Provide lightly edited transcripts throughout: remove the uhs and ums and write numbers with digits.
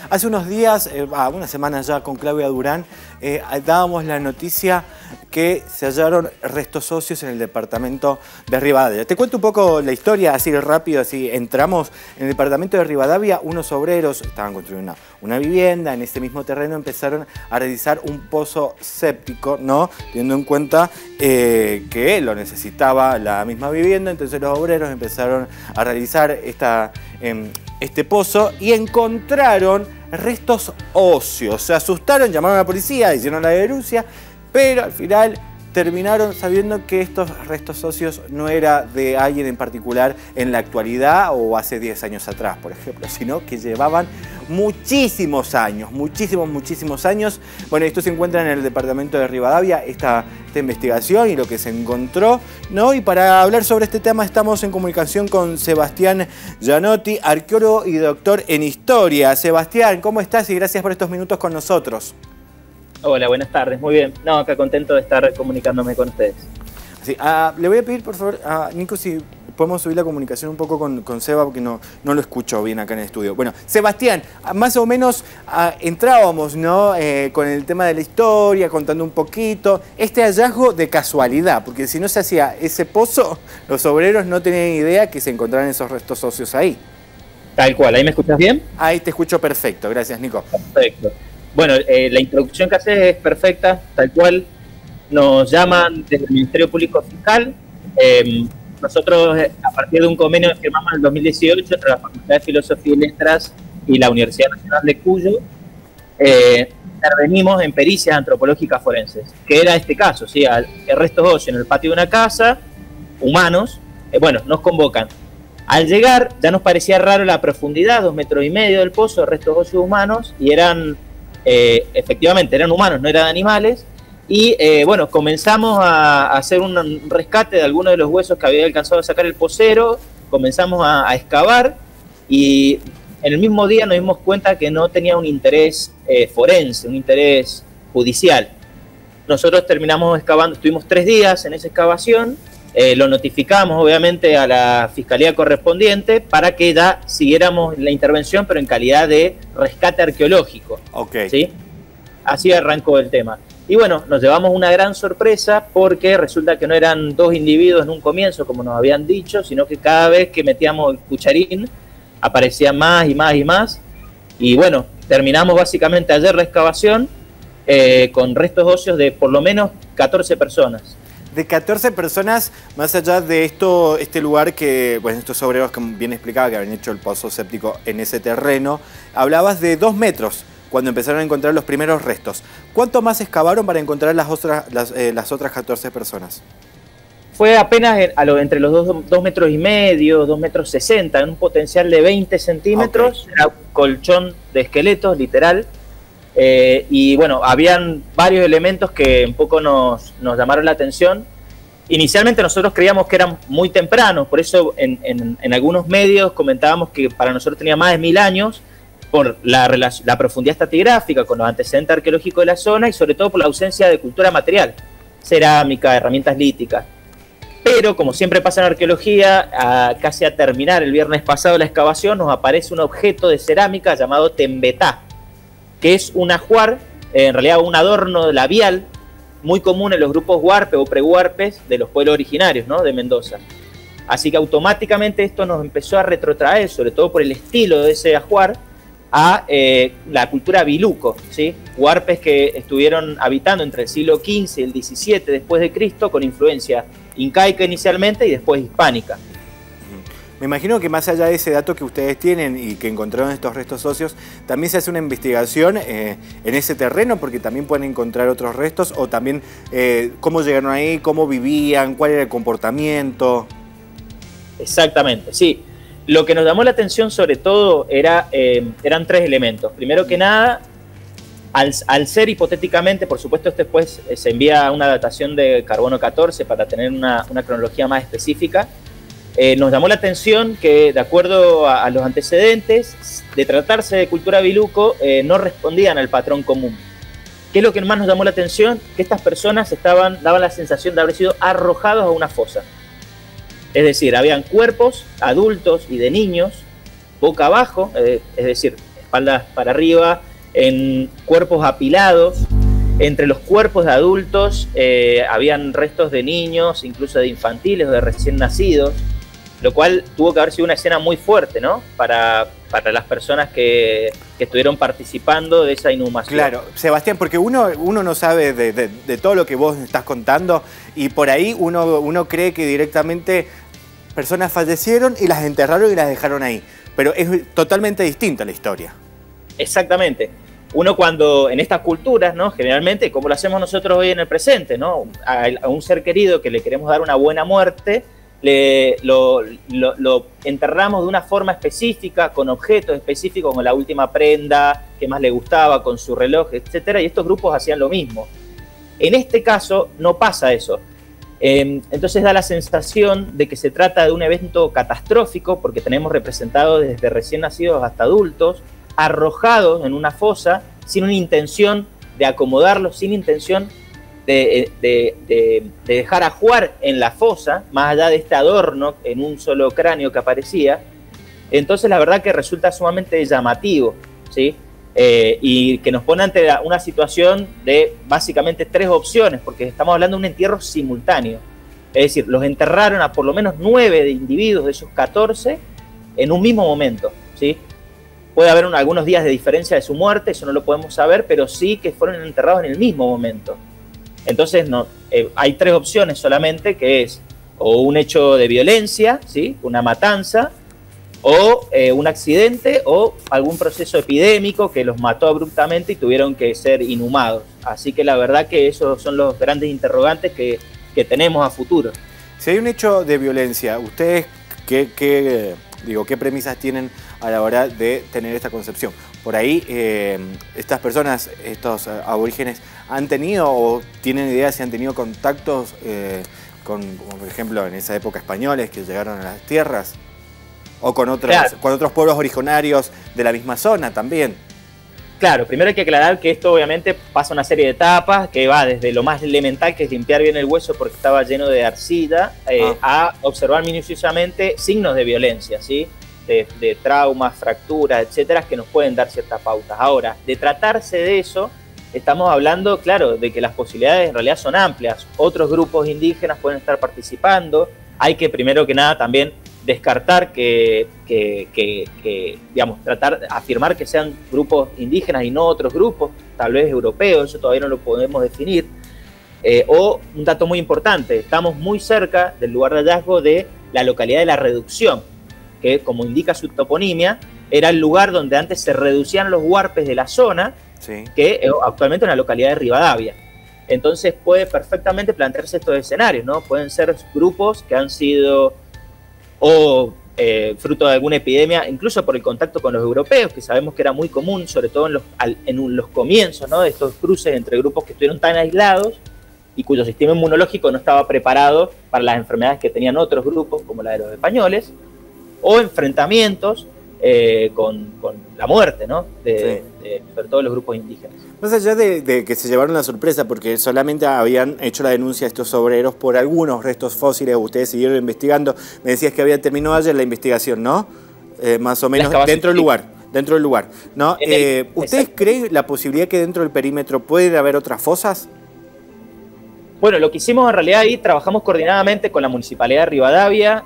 Hace unos días, unas semanas ya, con Claudia Durán, dábamos la noticia que se hallaron restos óseos en el departamento de Rivadavia. Te cuento un poco la historia, así rápido, así entramos. En el departamento de Rivadavia, unos obreros estaban construyendo una vivienda. En ese mismo terreno empezaron a realizar un pozo séptico, ¿no? Teniendo en cuenta que lo necesitaba la misma vivienda. Entonces los obreros empezaron a realizar este pozo y encontraron restos óseos. Se asustaron, llamaron a la policía, hicieron la denuncia, pero al final terminaron sabiendo que estos restos óseos no era de alguien en particular en la actualidad o hace 10 años atrás, por ejemplo, sino que llevaban muchísimos años, muchísimos años. Bueno, esto se encuentra en el departamento de Rivadavia, esta investigación y lo que se encontró, ¿no? Y para hablar sobre este tema estamos en comunicación con Sebastián Gianotti, arqueólogo y doctor en historia. Sebastián, ¿cómo estás? Y gracias por estos minutos con nosotros. Hola, buenas tardes, muy bien. No, acá contento de estar comunicándome con ustedes. Sí, le voy a pedir, por favor, a Nico, si podemos subir la comunicación un poco con Seba, porque no lo escucho bien acá en el estudio. Bueno, Sebastián, más o menos entrábamos, ¿no? Con el tema de la historia, contando un poquito. Este hallazgo de casualidad, porque si no se hacía ese pozo, los obreros no tenían idea que se encontraran esos restos óseos ahí. Tal cual, ¿ahí me escuchas bien? Ahí te escucho perfecto, gracias, Nico. Perfecto. Bueno, la introducción que haces es perfecta, tal cual. Nos llaman desde el Ministerio Público Fiscal. Nosotros, a partir de un convenio que firmamos en el 2018 entre la Facultad de Filosofía y Letras y la Universidad Nacional de Cuyo, intervenimos en pericias antropológicas forenses, que era este caso, ¿sí? Restos óseos en el patio de una casa, humanos, bueno, nos convocan. Al llegar ya nos parecía raro la profundidad, 2,5 metros del pozo, restos óseos humanos, y eran... efectivamente eran humanos, no eran animales, y bueno, comenzamos a hacer un rescate de algunos de los huesos que había alcanzado a sacar el pocero, comenzamos a excavar, y en el mismo día nos dimos cuenta que no tenía un interés forense, un interés judicial. Nosotros terminamos excavando, estuvimos 3 días en esa excavación, lo notificamos obviamente a la fiscalía correspondiente para que ya siguiéramos la intervención, pero en calidad de rescate arqueológico. Okay. ¿Sí? Así arrancó el tema. Y bueno, nos llevamos una gran sorpresa porque resulta que no eran 2 individuos en un comienzo, como nos habían dicho, sino que cada vez que metíamos el cucharín aparecían más y más y más. Y bueno, terminamos básicamente ayer la excavación con restos óseos de por lo menos 14 personas. De 14 personas, más allá de este lugar que, bueno, estos obreros que bien explicaba que habían hecho el pozo séptico en ese terreno, hablabas de 2 metros cuando empezaron a encontrar los primeros restos. ¿Cuánto más excavaron para encontrar las otras 14 personas? Fue apenas entre los 2,5 metros, 2,60 metros, en un potencial de 20 centímetros, okay. Era un colchón de esqueletos, literal. Y bueno, habían varios elementos que un poco nos llamaron la atención. Inicialmente nosotros creíamos que eran muy tempranos, por eso en algunos medios comentábamos que para nosotros tenía más de 1000 años, por la profundidad estratigráfica con los antecedentes arqueológicos de la zona y sobre todo por la ausencia de cultura material, cerámica, herramientas líticas. Pero como siempre pasa en arqueología, casi a terminar el viernes pasado la excavación nos aparece un objeto de cerámica llamado tembetá, que es un ajuar, en realidad un adorno labial muy común en los grupos huarpe o prehuarpes de los pueblos originarios, ¿no? De Mendoza. Así que automáticamente esto nos empezó a retrotraer, sobre todo por el estilo de ese ajuar, a la cultura biluco, ¿sí? Huarpes que estuvieron habitando entre el siglo XV y el XVII después de Cristo, con influencia incaica inicialmente y después hispánica. Me imagino que más allá de ese dato que ustedes tienen y que encontraron estos restos óseos, también se hace una investigación en ese terreno, porque también pueden encontrar otros restos, o también cómo llegaron ahí, cómo vivían, cuál era el comportamiento. Exactamente, sí. Lo que nos llamó la atención sobre todo eran 3 elementos. Primero que nada, al ser hipotéticamente, por supuesto después se envía una datación de carbono 14 para tener una cronología más específica. Nos llamó la atención que, de acuerdo a los antecedentes, de tratarse de cultura biluco, no respondían al patrón común. ¿Qué es lo que más nos llamó la atención? Que estas personas daban la sensación de haber sido arrojados a una fosa. Es decir, habían cuerpos adultos y de niños boca abajo, es decir, espaldas para arriba, en cuerpos apilados. Entre los cuerpos de adultos habían restos de niños, incluso de infantiles o de recién nacidos, lo cual tuvo que haber sido una escena muy fuerte, ¿no? Para las personas que estuvieron participando de esa inhumación. Claro, Sebastián, porque uno no sabe de todo lo que vos estás contando y por ahí uno cree que directamente personas fallecieron y las enterraron y las dejaron ahí. Pero es totalmente distinta la historia. Exactamente. Uno cuando en estas culturas, ¿no? Generalmente, como lo hacemos nosotros hoy en el presente, ¿no? A un ser querido que le queremos dar una buena muerte, lo enterramos de una forma específica, con objetos específicos, con la última prenda que más le gustaba, con su reloj, etcétera, y estos grupos hacían lo mismo. En este caso no pasa eso. Entonces da la sensación de que se trata de un evento catastrófico, porque tenemos representados desde recién nacidos hasta adultos, arrojados en una fosa, sin una intención de acomodarlos, sin intención de dejar ajuar en la fosa, más allá de este adorno en un solo cráneo que aparecía. Entonces la verdad que resulta sumamente llamativo, ¿sí? Y que nos pone ante una situación de básicamente 3 opciones, porque estamos hablando de un entierro simultáneo. Es decir, los enterraron a por lo menos 9 de individuos de esos 14 en un mismo momento, ¿sí? Puede haber algunos días de diferencia de su muerte, eso no lo podemos saber, pero sí que fueron enterrados en el mismo momento. Entonces hay 3 opciones solamente, que es o un hecho de violencia, ¿sí? Una matanza, o un accidente, o algún proceso epidémico que los mató abruptamente y tuvieron que ser inhumados. Así que la verdad que esos son los grandes interrogantes que tenemos a futuro. Si hay un hecho de violencia, ¿ustedes qué premisas tienen a la hora de tener esta concepción? Por ahí, estas personas, estos aborígenes, ¿han tenido o tienen idea si han tenido contactos con, por ejemplo, en esa época españoles que llegaron a las tierras? ¿O con otros, claro, con otros pueblos originarios de la misma zona también? Claro, primero hay que aclarar que esto obviamente pasa una serie de etapas que va desde lo más elemental, que es limpiar bien el hueso porque estaba lleno de arcilla, a observar minuciosamente signos de violencia, ¿sí? De traumas, fracturas, etcétera, que nos pueden dar ciertas pautas. Ahora, de tratarse de eso, estamos hablando, claro, de que las posibilidades en realidad son amplias. Otros grupos indígenas pueden estar participando. Hay que, primero que nada, también descartar digamos, afirmar que sean grupos indígenas y no otros grupos, tal vez europeos, eso todavía no lo podemos definir. O un dato muy importante, estamos muy cerca del lugar de hallazgo de la localidad de La Reducción, que como indica su toponimia, era el lugar donde antes se reducían los huarpes de la zona, sí, que actualmente es una localidad de Rivadavia. Entonces puede perfectamente plantearse estos escenarios, ¿no? Pueden ser grupos que han sido fruto de alguna epidemia, incluso por el contacto con los europeos, que sabemos que era muy común, sobre todo en los comienzos, ¿no? De estos cruces entre grupos que estuvieron tan aislados y cuyo sistema inmunológico no estaba preparado para las enfermedades que tenían otros grupos, como la de los españoles, o enfrentamientos con la muerte, ¿no? Sobre todo los grupos indígenas. Más allá de que se llevaron la sorpresa, porque solamente habían hecho la denuncia a estos obreros por algunos restos fósiles, ustedes siguieron investigando, me decías que había terminado ayer la investigación, ¿no? Más o menos dentro del lugar, ¿no? ¿Ustedes creen la posibilidad que dentro del perímetro puede haber otras fosas? Bueno, lo que hicimos en realidad ahí, trabajamos coordinadamente con la Municipalidad de Rivadavia,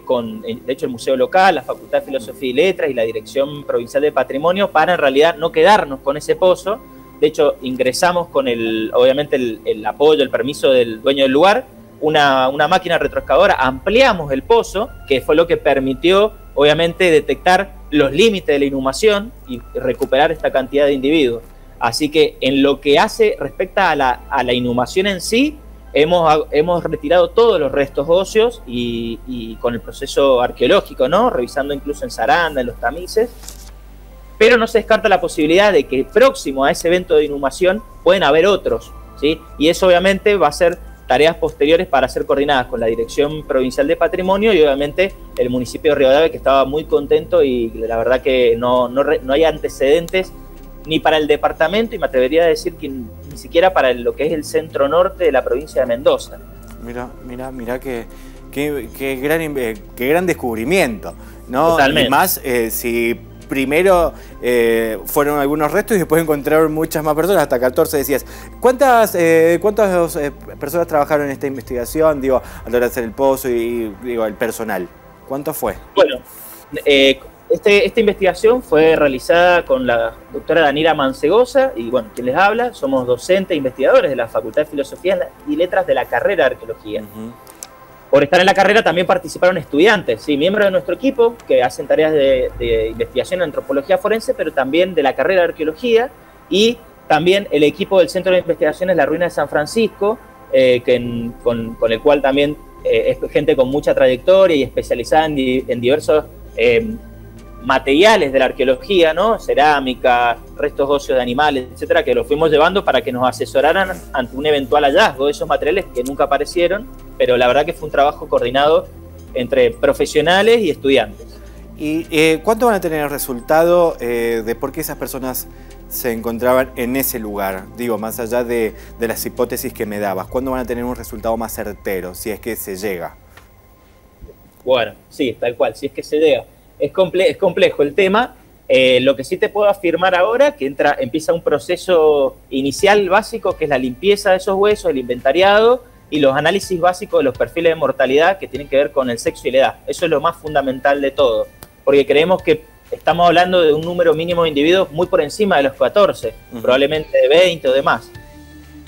con, de hecho, el Museo Local, la Facultad de Filosofía y Letras y la Dirección Provincial de Patrimonio, para en realidad no quedarnos con ese pozo. De hecho, ingresamos con obviamente el apoyo, el permiso del dueño del lugar, una máquina retroexcavadora, ampliamos el pozo, que fue lo que permitió, obviamente, detectar los límites de la inhumación y recuperar esta cantidad de individuos. Así que en lo que respecta a la inhumación en sí, hemos retirado todos los restos óseos y con el proceso arqueológico, ¿no? Revisando incluso en Saranda, en los tamices, pero no se descarta la posibilidad de que próximo a ese evento de inhumación pueden haber otros, ¿sí? Y eso obviamente va a ser tareas posteriores para ser coordinadas con la Dirección Provincial de Patrimonio y obviamente el municipio de Rivadavia, que estaba muy contento y la verdad que no hay antecedentes ni para el departamento y me atrevería a decir que ni siquiera para lo que es el centro norte de la provincia de Mendoza. Mira qué gran descubrimiento, ¿no? Totalmente. Y más si primero fueron algunos restos y después encontraron muchas más personas, hasta 14 decías. ¿Cuántas personas trabajaron en esta investigación, digo, a la hora de hacer el pozo y digo, el personal? ¿Cuánto fue? Bueno, esta investigación fue realizada con la doctora Danira Mancegosa y, bueno, quien les habla, somos docentes e investigadores de la Facultad de Filosofía y Letras de la carrera de Arqueología. Por estar en la carrera también participaron estudiantes, ¿sí? Miembros de nuestro equipo que hacen tareas de investigación en antropología forense, pero también de la carrera de Arqueología, y también el equipo del Centro de Investigaciones La Ruina de San Francisco, con el cual también es gente con mucha trayectoria y especializada en diversos materiales de la arqueología, ¿no? Cerámica, restos óseos de animales, etcétera, que los fuimos llevando para que nos asesoraran ante un eventual hallazgo de esos materiales que nunca aparecieron, pero la verdad que fue un trabajo coordinado entre profesionales y estudiantes. ¿Y cuánto van a tener el resultado de por qué esas personas se encontraban en ese lugar? Digo, más allá de las hipótesis que me dabas, ¿cuándo van a tener un resultado más certero, si es que se llega? Bueno, sí, tal cual, si es que se llega. Es complejo el tema. Lo que sí te puedo afirmar ahora, que empieza un proceso inicial básico, que es la limpieza de esos huesos, el inventariado y los análisis básicos de los perfiles de mortalidad que tienen que ver con el sexo y la edad. Eso es lo más fundamental de todo, porque creemos que estamos hablando de un número mínimo de individuos muy por encima de los 14, probablemente de 20 o de más.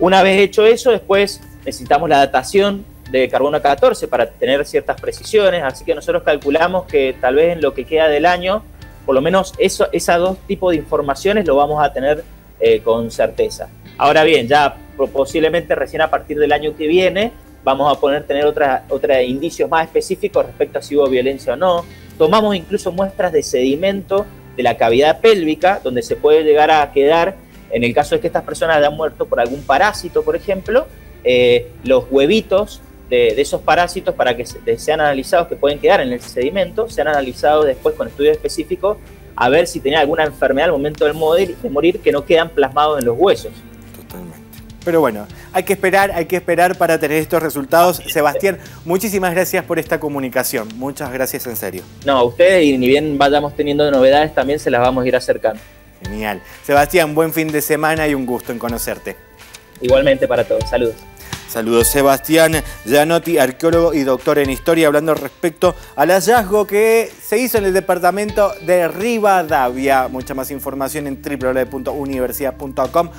Una vez hecho eso, después necesitamos la datación de carbono 14 para tener ciertas precisiones, así que nosotros calculamos que tal vez en lo que queda del año, por lo menos esos dos tipos de informaciones lo vamos a tener con certeza. Ahora bien, ya posiblemente recién a partir del año que viene vamos a poder tener otros indicios más específicos respecto a si hubo violencia o no. Tomamos incluso muestras de sedimento de la cavidad pélvica, donde se puede llegar a quedar, en el caso de que estas personas hayan muerto por algún parásito, por ejemplo, los huevitos de esos parásitos para que sean analizados, que pueden quedar en el sedimento, sean analizados después con estudios específicos a ver si tenía alguna enfermedad al momento de morir que no quedan plasmados en los huesos. Totalmente. Pero bueno, hay que esperar para tener estos resultados. Sebastián, muchísimas gracias por esta comunicación. Muchas gracias, en serio. No, a ustedes, y ni bien vayamos teniendo novedades, también se las vamos a ir acercando. Genial. Sebastián, buen fin de semana y un gusto en conocerte. Igualmente para todos. Saludos. Saludos, Sebastián Gianotti, arqueólogo y doctor en historia, hablando respecto al hallazgo que se hizo en el departamento de Rivadavia. Mucha más información en www.universidad.com.